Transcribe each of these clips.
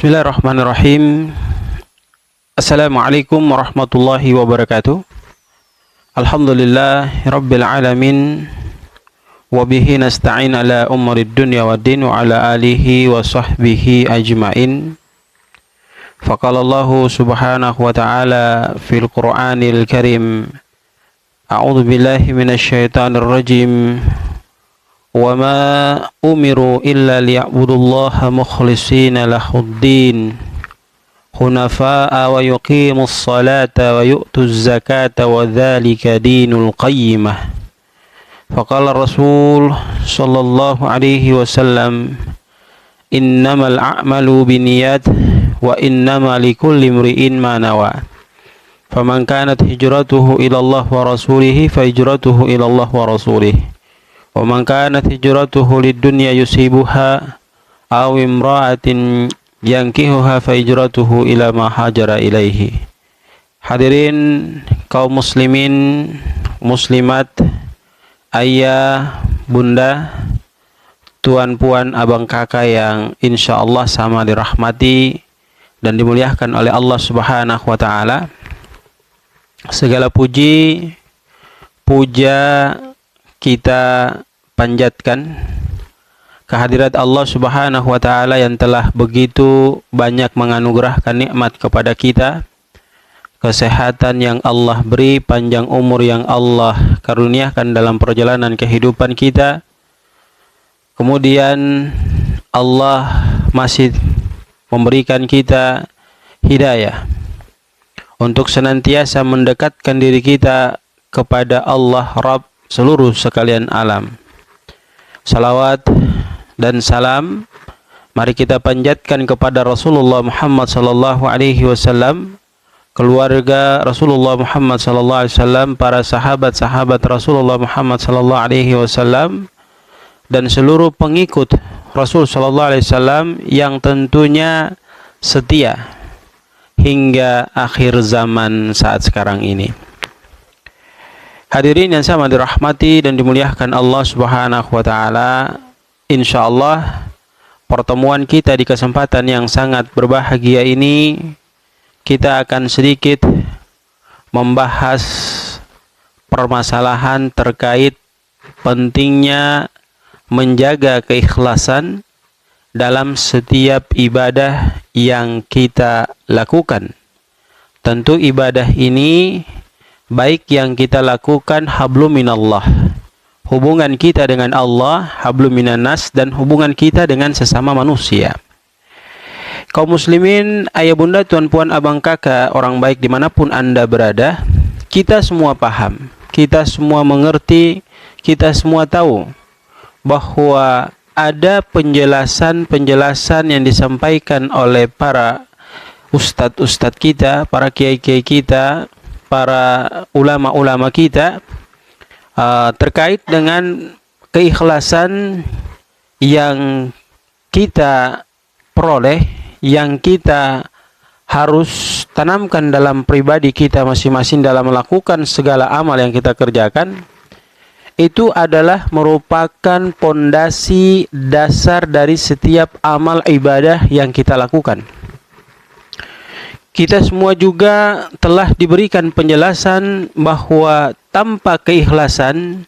Bismillahirrahmanirrahim. Assalamualaikum warahmatullahi wabarakatuh. Alhamdulillahi rabbil alamin. Wabihi nasta'in ala umurid dunya waddin wa ala alihi wa sahbihi ajma'in. Faqala Allahu subhanahu wa ta'ala fil Qur'anil karim. A'udzu billahi minasyaitonir rajim. Wa ma umiru illa liya'budullaha mukhlishina lahuddin hunafa'a wa yuqimus salata wa yu'tuz zakata wa dzalika dinul qayyimah. Faqala Rasul sallallahu alaihi wasallam, innamal a'malu binniyat wa innama likulli imri'in ma nawa. Faman kanat hijratuhu ila Allah wa rasulihi fa hijratuhu ila Allah wa rasulihi. Wa man kanat hijratuhu lid-dunya yusibuha aw imra'atin yankihuha fa hijratuhu ila ma hajara ilaihi. Hadirin kaum muslimin, muslimat, ayah, bunda, tuan, puan, abang, kakak yang insyaallah sama dirahmati dan dimuliakan oleh Allah Subhanahu wa taala. Segala puji, puja kita panjatkan kehadirat Allah Subhanahu wa taala yang telah begitu banyak menganugerahkan nikmat kepada kita, kesehatan yang Allah beri, panjang umur yang Allah karuniakan dalam perjalanan kehidupan kita. Kemudian Allah masih memberikan kita hidayah untuk senantiasa mendekatkan diri kita kepada Allah Rabb seluruh sekalian alam. Salawat dan salam mari kita panjatkan kepada Rasulullah Muhammad sallallahu alaihi wasallam, keluarga Rasulullah Muhammad sallallahu alaihi wasallam, para sahabat-sahabat Rasulullah Muhammad sallallahu alaihi wasallam dan seluruh pengikut Rasul sallallahu alaihi wasallam yang tentunya setia hingga akhir zaman saat sekarang ini. Hadirin yang sama dirahmati dan dimuliakan Allah Subhanahu wa taala, insyaallah pertemuan kita di kesempatan yang sangat berbahagia ini kita akan sedikit membahas permasalahan terkait pentingnya menjaga keikhlasan dalam setiap ibadah yang kita lakukan. Tentu ibadah ini baik yang kita lakukan hablum minallah, hubungan kita dengan Allah, hablum minannas, dan hubungan kita dengan sesama manusia. Kaum muslimin, ayah bunda, tuan puan, abang kakak, orang baik dimanapun anda berada, kita semua paham, kita semua mengerti, kita semua tahu bahwa ada penjelasan-penjelasan yang disampaikan oleh para ustadz-ustadz kita, para kiai-kiai kita, para ulama-ulama kita terkait dengan keikhlasan yang kita peroleh, yang kita harus tanamkan dalam pribadi kita masing-masing dalam melakukan segala amal yang kita kerjakan. Itu adalah merupakan pondasi dasar dari setiap amal ibadah yang kita lakukan. Kita semua juga telah diberikan penjelasan bahwa tanpa keikhlasan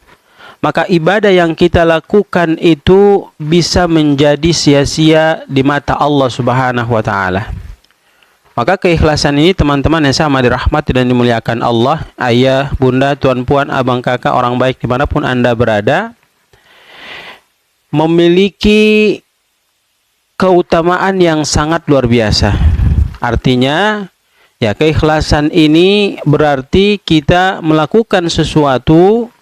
maka ibadah yang kita lakukan itu bisa menjadi sia-sia di mata Allah Subhanahu wa taala. Maka keikhlasan ini teman-teman yang sama dirahmati dan dimuliakan Allah, ayah, bunda, tuan, puan, abang, kakak, orang baik dimanapun anda berada, memiliki keutamaan yang sangat luar biasa. Artinya, ya, keikhlasan ini berarti kita melakukan sesuatu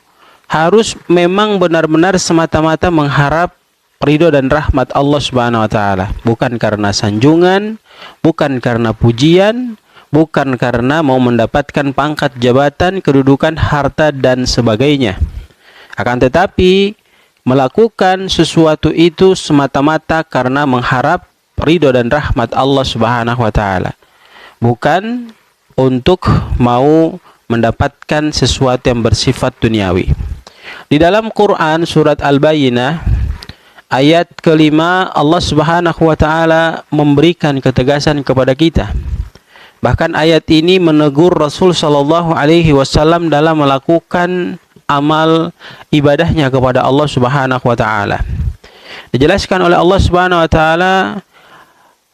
harus memang benar-benar semata-mata mengharap ridho dan rahmat Allah Subhanahu wa taala, bukan karena sanjungan, bukan karena pujian, bukan karena mau mendapatkan pangkat, jabatan, kedudukan, harta dan sebagainya. Akan tetapi melakukan sesuatu itu semata-mata karena mengharap ridho dan rahmat Allah Subhanahu wa taala, bukan untuk mau mendapatkan sesuatu yang bersifat duniawi. Di dalam Quran surat Al-Bayyinah Ayat kelima, Allah Subhanahu wa taala memberikan ketegasan kepada kita. Bahkan ayat ini menegur Rasul sallallahu alaihi wasallam dalam melakukan amal ibadahnya kepada Allah Subhanahu wa taala. Dijelaskan oleh Allah Subhanahu wa taala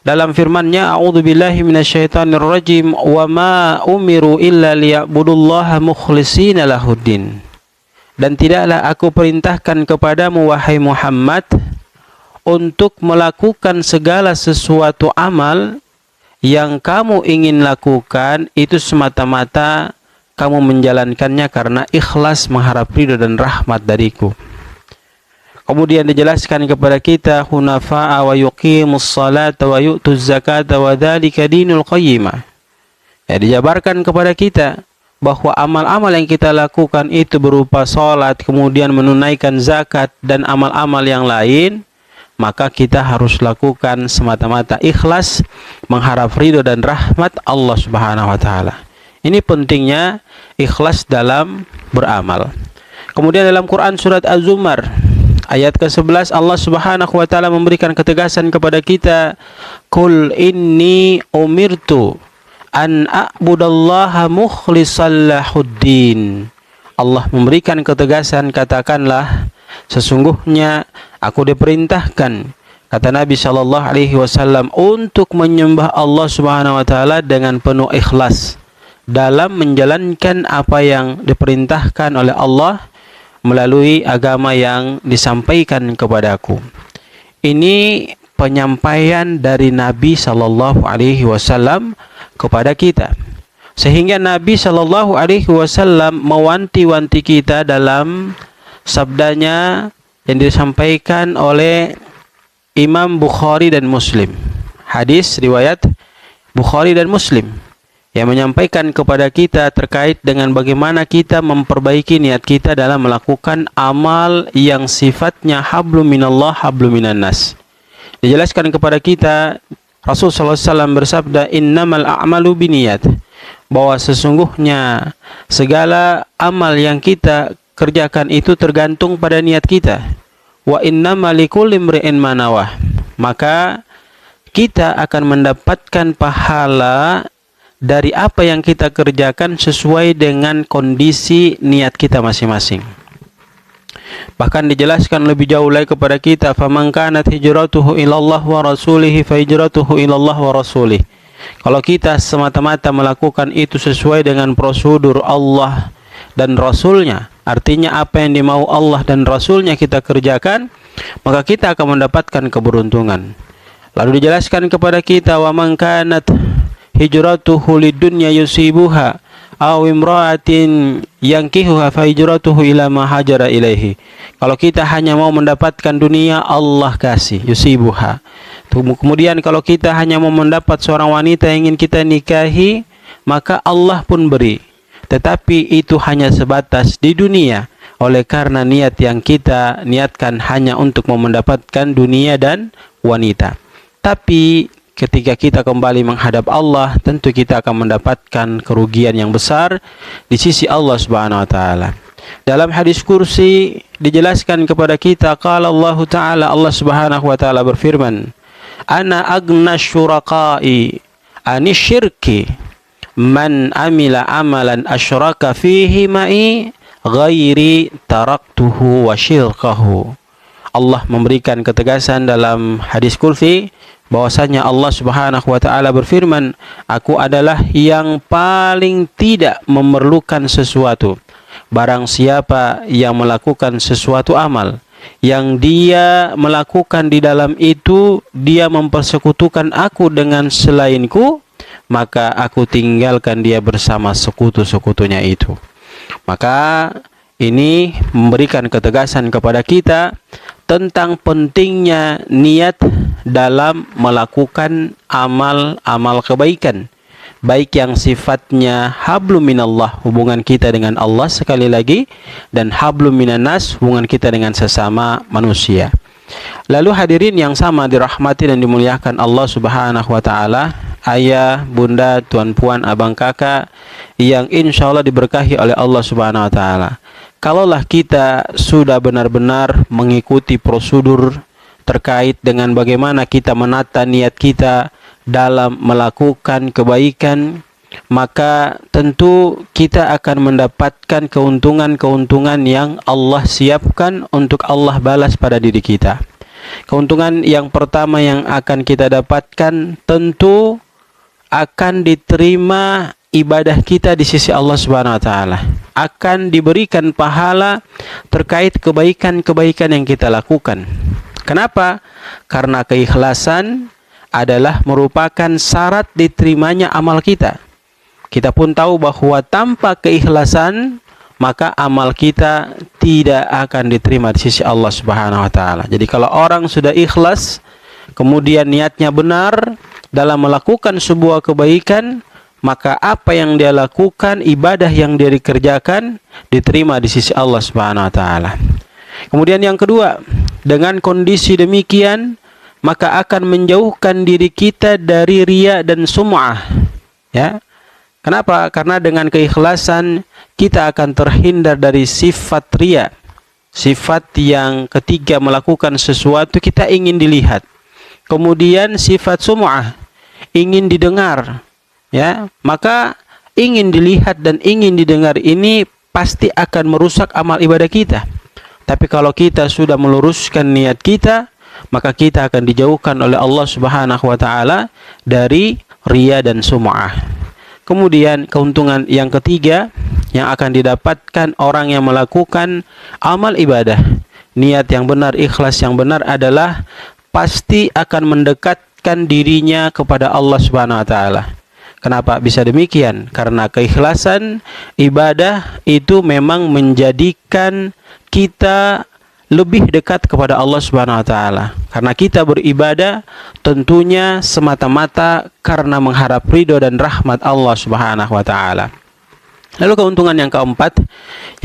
dalam firman-Nya, a'udzubillahi minasyaitonir rajim, wa ma umiru illa liya'budullaha mukhlishina lahuddin. Dan tidaklah aku perintahkan kepadamu wahai Muhammad untuk melakukan segala sesuatu amal yang kamu ingin lakukan itu semata-mata kamu menjalankannya karena ikhlas mengharap ridha dan rahmat dariku. Kemudian dijelaskan kepada kita, hunafa'a wa yuqimus salata wa yu'tuz zakata wa dzalika dinul qayyimah. Ya, dijabarkan kepada kita bahwa amal-amal yang kita lakukan itu berupa salat, kemudian menunaikan zakat dan amal-amal yang lain, maka kita harus lakukan semata-mata ikhlas mengharap ridho dan rahmat Allah Subhanahu wa taala. Ini pentingnya ikhlas dalam beramal. Kemudian dalam Quran surat Az-Zumar ayat ke-11 Allah Subhanahu wa taala memberikan ketegasan kepada kita, qul inni umirtu an a'budallaha mukhlishal lahuddin. Allah memberikan ketegasan, katakanlah sesungguhnya aku diperintahkan, kata Nabi sallallahu alaihi wasallam, untuk menyembah Allah Subhanahu wa taala dengan penuh ikhlas dalam menjalankan apa yang diperintahkan oleh Allah melalui agama yang disampaikan kepadaku. Ini penyampaian dari Nabi sallallahu alaihi wasallam kepada kita, sehingga Nabi sallallahu alaihi wasallam mewanti-wanti kita dalam sabdanya yang disampaikan oleh Imam Bukhari dan Muslim. Hadis riwayat Bukhari dan Muslim yang menyampaikan kepada kita terkait dengan bagaimana kita memperbaiki niat kita dalam melakukan amal yang sifatnya hablum minallah hablum minan nas. Dijelaskan kepada kita, Rasulullah SAW bersabda, innamal a'malu biniyat, bahwa sesungguhnya segala amal yang kita kerjakan itu tergantung pada niat kita. Wa innamal likulli imri'in ma nawah, maka kita akan mendapatkan pahala dari apa yang kita kerjakan sesuai dengan kondisi niat kita masing-masing. Bahkan dijelaskan lebih jauh lagi kepada kita, faman kanat hijratuhu ilallah wa rasulihi fa hijratuhu ilallah wa rasulih. Kalau kita semata-mata melakukan itu sesuai dengan prosedur Allah dan Rasulnya, artinya apa yang dimau Allah dan Rasulnya kita kerjakan, maka kita akan mendapatkan keberuntungan. Lalu dijelaskan kepada kita, wa man kanat hijratuhu lidunya yusibuha aw imra'atin yankihuha fa hijratuhu ila ma hajara ilaihi. Kalau kita hanya mau mendapatkan dunia, Allah kasih yusibuha. Kemudian kalau kita hanya mau mendapat seorang wanita yang ingin kita nikahi, maka Allah pun beri. Tetapi itu hanya sebatas di dunia, oleh karena niat yang kita niatkan hanya untuk mau mendapatkan dunia dan wanita. Tapi ketika kita kembali menghadap Allah, tentu kita akan mendapatkan kerugian yang besar di sisi Allah Subhanahu wa taala. Dalam hadis kursi dijelaskan kepada kita, qala Allah taala, Allah Subhanahu wa taala berfirman, ana agna syuraqai ani syirki man amila amalan asyraka fihi ma'i ghairi taraktuhu wa syirkahu. Allah memberikan ketegasan dalam hadis kursi bahwasanya Allah Subhanahu wa taala berfirman, aku adalah yang paling tidak memerlukan sesuatu. Barang siapa yang melakukan sesuatu amal yang dia melakukan di dalam itu dia mempersekutukan aku dengan selainku, maka aku tinggalkan dia bersama sekutu-sekutunya itu. Maka ini memberikan ketegasan kepada kita tentang pentingnya niat dalam melakukan amal-amal kebaikan, baik yang sifatnya hablum minallah, hubungan kita dengan Allah sekali lagi, dan hablum minannas, hubungan kita dengan sesama manusia. Lalu hadirin yang sama dirahmati dan dimuliakan Allah Subhanahu wa taala, ayah, bunda, tuan puan, abang kakak yang insya Allah diberkahi oleh Allah Subhanahu wa taala. Kalaulah kita sudah benar-benar mengikuti prosedur terkait dengan bagaimana kita menata niat kita dalam melakukan kebaikan, maka tentu kita akan mendapatkan keuntungan-keuntungan yang Allah siapkan untuk Allah balas pada diri kita. Keuntungan yang pertama yang akan kita dapatkan tentu akan diterima ibadah kita di sisi Allah Subhanahu wa taala. Akan diberikan pahala terkait kebaikan-kebaikan yang kita lakukan. Kenapa? Karena keikhlasan adalah merupakan syarat diterimanya amal kita. Kita pun tahu bahwa tanpa keikhlasan maka amal kita tidak akan diterima di sisi Allah Subhanahu wa taala. Jadi kalau orang sudah ikhlas, kemudian niatnya benar dalam melakukan sebuah kebaikan, maka apa yang dia lakukan, ibadah yang dia dikerjakan diterima di sisi Allah Subhanahu wa taala. Kemudian yang kedua, dengan kondisi demikian maka akan menjauhkan diri kita dari riya dan sum'ah. Ya. Kenapa? Karena dengan keikhlasan kita akan terhindar dari sifat riya. Sifat yang ketiga, melakukan sesuatu kita ingin dilihat. Kemudian sifat sum'ah, ingin didengar. Ya, maka ingin dilihat dan ingin didengar ini pasti akan merusak amal ibadah kita. Tapi kalau kita sudah meluruskan niat kita, maka kita akan dijauhkan oleh Allah Subhanahu wa taala dari riya dan sum'ah. Kemudian keuntungan yang ketiga yang akan didapatkan orang yang melakukan amal ibadah, niat yang benar, ikhlas yang benar adalah pasti akan mendekatkan dirinya kepada Allah Subhanahu wa taala. Kenapa bisa demikian? Karena keikhlasan ibadah itu memang menjadikan kita lebih dekat kepada Allah Subhanahu wa taala. Karena kita beribadah tentunya semata-mata karena mengharap ridho dan rahmat Allah Subhanahu wa taala. Lalu keuntungan yang keempat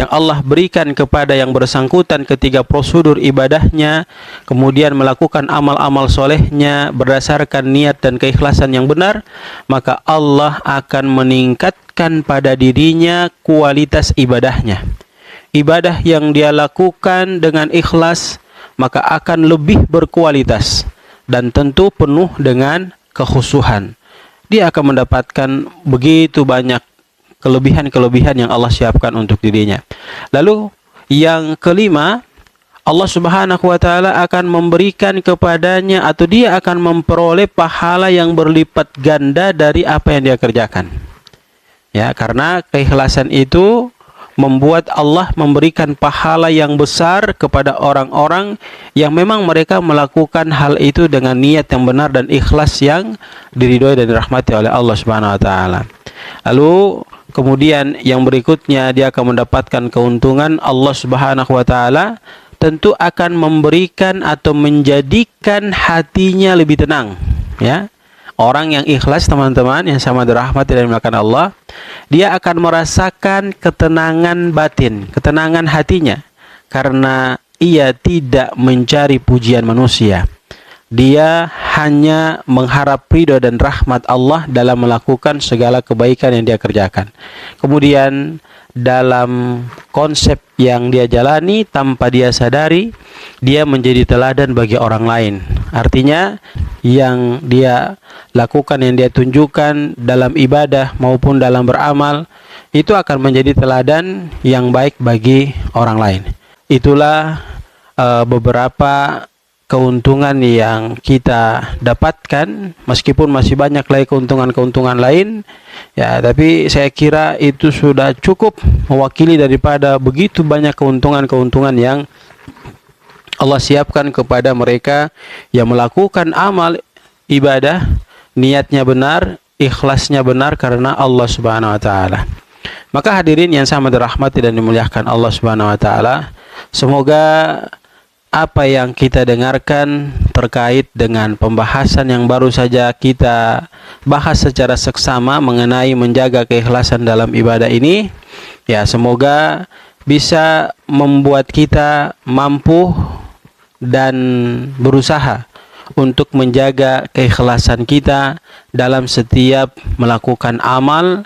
yang Allah berikan kepada yang bersangkutan ketika prosedur ibadahnya, kemudian melakukan amal-amal solehnya berdasarkan niat dan keikhlasan yang benar, maka Allah akan meningkatkan pada dirinya kualitas ibadahnya. Ibadah yang dia lakukan dengan ikhlas maka akan lebih berkualitas dan tentu penuh dengan kekhusyuan. Dia akan mendapatkan begitu banyak kelebihan-kelebihan yang Allah siapkan untuk dirinya. Lalu yang kelima, Allah Subhanahu wa taala akan memberikan kepadanya atau dia akan memperoleh pahala yang berlipat ganda dari apa yang dia kerjakan. Ya, karena keikhlasan itu membuat Allah memberikan pahala yang besar kepada orang-orang yang memang mereka melakukan hal itu dengan niat yang benar dan ikhlas yang diridhoi dan dirahmati oleh Allah Subhanahu wa taala. Lalu kemudian yang berikutnya dia akan mendapatkan keuntungan Allah Subhanahu wa taala tentu akan memberikan atau menjadikan hatinya lebih tenang, ya. Orang yang ikhlas, teman-teman, yang sama dirahmati dan dimuliakan Allah, dia akan merasakan ketenangan batin, ketenangan hatinya, karena ia tidak mencari pujian manusia. Dia hanya mengharap ridho dan rahmat Allah dalam melakukan segala kebaikan yang dia kerjakan. Kemudian dalam konsep yang dia jalani tanpa dia sadari, dia menjadi teladan bagi orang lain. Artinya yang dia lakukan, yang dia tunjukkan dalam ibadah maupun dalam beramal, itu akan menjadi teladan yang baik bagi orang lain. Itulah beberapa keuntungan yang kita dapatkan, meskipun masih banyak lagi keuntungan-keuntungan lain, ya, tapi saya kira itu sudah cukup mewakili daripada begitu banyak keuntungan-keuntungan yang Allah siapkan kepada mereka yang melakukan amal ibadah, niatnya benar, ikhlasnya benar karena Allah Subhanahu wa taala. Maka hadirin yang sama dirahmati dan dimuliakan Allah Subhanahu wa taala, semoga apa yang kita dengarkan terkait dengan pembahasan yang baru saja kita bahas secara seksama mengenai menjaga keikhlasan dalam ibadah ini, ya, semoga bisa membuat kita mampu dan berusaha untuk menjaga keikhlasan kita dalam setiap melakukan amal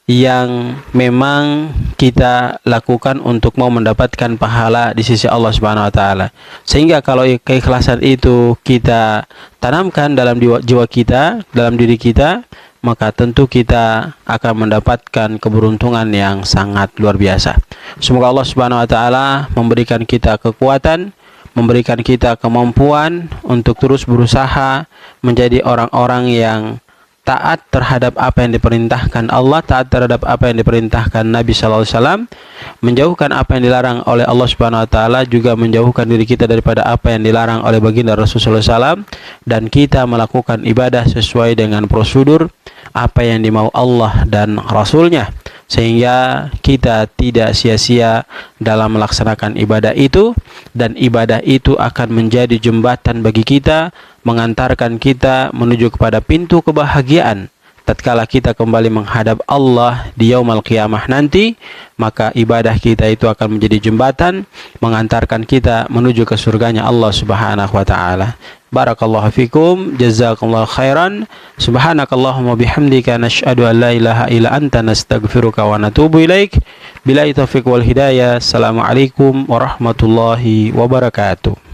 yang memang kita lakukan untuk mau mendapatkan pahala di sisi Allah Subhanahu wa taala. Sehingga kalau keikhlasan itu kita tanamkan dalam jiwa kita, dalam diri kita, maka tentu kita akan mendapatkan keberuntungan yang sangat luar biasa. Semoga Allah Subhanahu wa taala memberikan kita kekuatan, memberikan kita kemampuan untuk terus berusaha menjadi orang-orang yang taat terhadap apa yang diperintahkan Allah, taat terhadap apa yang diperintahkan Nabi sallallahu alaihi wasallam, menjauhkan apa yang dilarang oleh Allah Subhanahu wa taala, juga menjauhkan diri kita daripada apa yang dilarang oleh baginda Rasulullah SAW, dan kita melakukan ibadah sesuai dengan prosedur apa yang dimau Allah dan Rasulnya, sehingga kita tidak sia-sia dalam melaksanakan ibadah itu, dan ibadah itu akan menjadi jembatan bagi kita, mengantarkan kita menuju kepada pintu kebahagiaan tatkala kita kembali menghadap Allah di yaumul qiyamah nanti. Maka ibadah kita itu akan menjadi jembatan mengantarkan kita menuju ke surganya Allah Subhanahu wa taala. Barakallahu fikum, jazakallahu khairan. Subhanakallahumma bihamdika nasyhadu an la ilaha illa anta nastaghfiruka wa natubu ilaik. Billahi taufiq wal hidayah. Assalamualaikum warahmatullahi wabarakatuh.